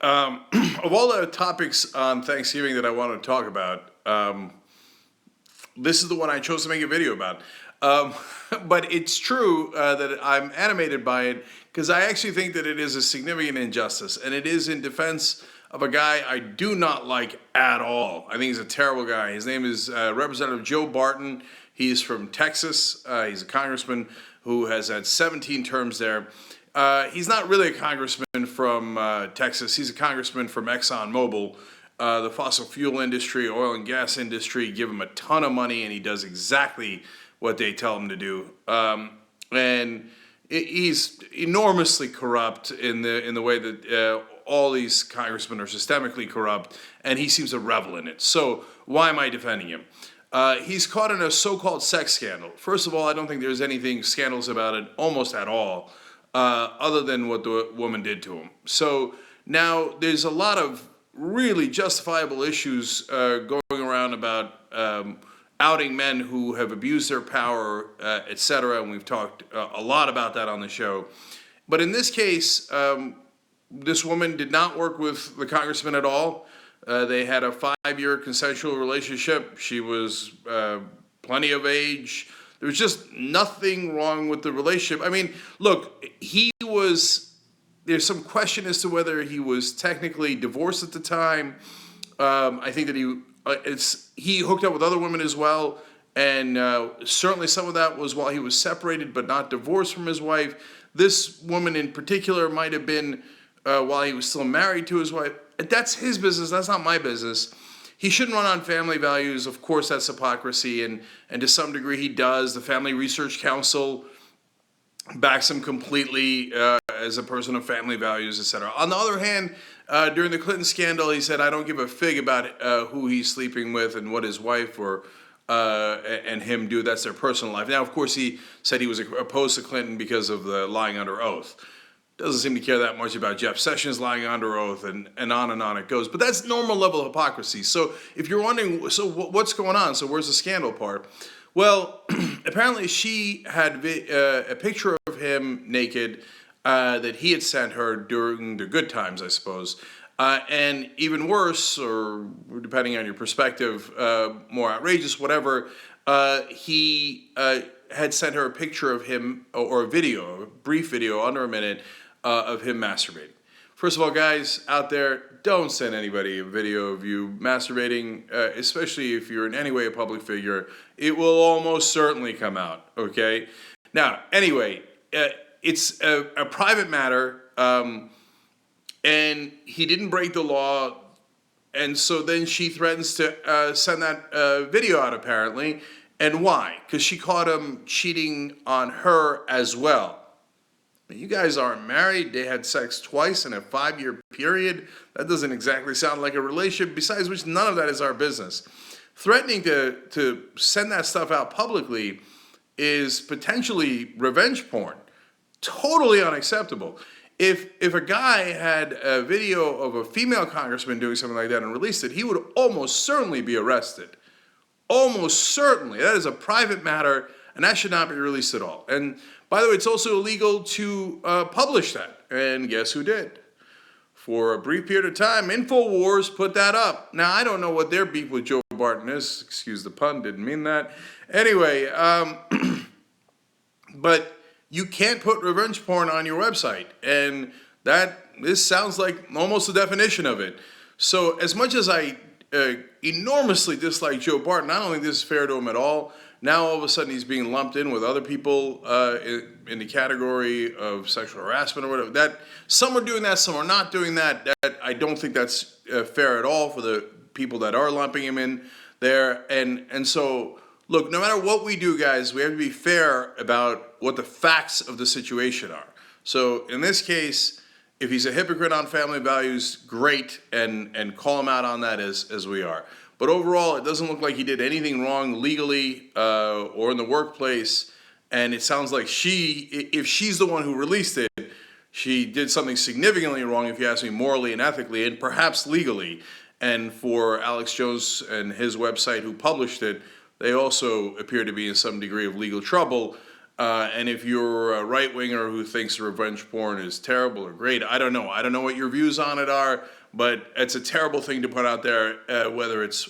Of all the topics on Thanksgiving that I want to talk about, this is the one I chose to make a video about. Um, but it's true that I'm animated by it because I actually think that it is a significant injustice, and it is in defense of a guy I do not like at all. I think he's a terrible guy. His name is Representative Joe Barton. He's from Texas. He's a congressman who has had 17 terms there. He's not really a congressman from Texas. He's a congressman from ExxonMobil, the fossil fuel industry, oil and gas industry. Give him a ton of money, and he does exactly what they tell him to do. And he's enormously corrupt in the way that all these congressmen are systemically corrupt, and he seems to revel in it. So why am I defending him? He's caught in a so-called sex scandal. First of all, I don't think there's anything scandalous about it, almost at all, other than what the woman did to him. So now there's a lot of really justifiable issues going around about outing men who have abused their power, etc. And we've talked a lot about that on the show. But in this case, this woman did not work with the congressman at all. They had a 5-year consensual relationship. She was plenty of age. There was just nothing wrong with the relationship. I mean, look, there's some question as to whether he was technically divorced at the time. I think that he hooked up with other women as well, and certainly some of that was while he was separated but not divorced from his wife. This woman in particular might have been while he was still married to his wife. That's his business. That's not my business. He shouldn't run on family values. Of course, that's hypocrisy, and to some degree he does. The Family Research Council backs him completely as a person of family values, etc. On the other hand, during the Clinton scandal, he said, "I don't give a fig about who he's sleeping with and what his wife and him do. That's their personal life." Now, of course, he said he was opposed to Clinton because of the lying under oath. Doesn't seem to care that much about Jeff Sessions lying under oath, and on it goes. But that's normal level of hypocrisy. So if you're wondering, so what's going on? So where's the scandal part? Well, apparently she had a picture of him naked that he had sent her during the good times, I suppose. And even worse, or depending on your perspective, more outrageous, whatever, he had sent her a picture of him, or a video, a brief video, under a minute, of him masturbating. First of all, guys out there, don't send anybody a video of you masturbating, especially if you're in any way a public figure. It will almost certainly come out, okay? Now, anyway, it's a private matter, and he didn't break the law, and so then she threatens to send that video out, apparently. And why? Because she caught him cheating on her as well. You guys aren't married. They had sex twice in a 5-year period. That doesn't exactly sound like a relationship, besides which none of that is our business. Threatening to send that stuff out publicly is potentially revenge porn. Totally unacceptable. If a guy had a video of a female congressman doing something like that and released it, he would almost certainly be arrested. Almost certainly. That is a private matter, and that should not be released at all. And by the way, it's also illegal to publish that. And guess who did? For a brief period of time, InfoWars put that up. Now, I don't know what their beef with Joe Barton is. Excuse the pun, didn't mean that. Anyway, but you can't put revenge porn on your website. And this sounds like almost the definition of it. So as much as I enormously dislike Joe Barton, I don't think this is fair to him at all. Now all of a sudden he's being lumped in with other people in the category of sexual harassment or whatever. That some are doing that, some are not doing that. I don't think that's fair at all for the people that are lumping him in there. And so, look, no matter what we do, guys, we have to be fair about what the facts of the situation are. So in this case, if he's a hypocrite on family values, great, and call him out on that as we are. But overall, it doesn't look like he did anything wrong legally or in the workplace. And it sounds like if she's the one who released it, she did something significantly wrong, if you ask me, morally and ethically, and perhaps legally. And for Alex Jones and his website who published it, they also appear to be in some degree of legal trouble. And if you're a right winger who thinks revenge porn is terrible or great, I don't know. I don't know what your views on it are, but it's a terrible thing to put out there, whether it's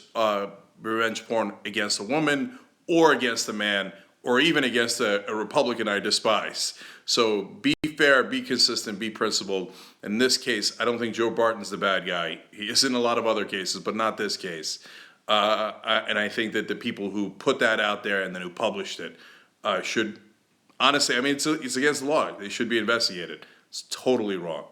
revenge porn against a woman or against a man or even against a Republican I despise. So be fair, be consistent, be principled. In this case, I don't think Joe Barton's the bad guy. He is in a lot of other cases, but not this case. And I think that the people who put that out there and then who published it should, honestly, I mean, it's against the law. They should be investigated. It's totally wrong.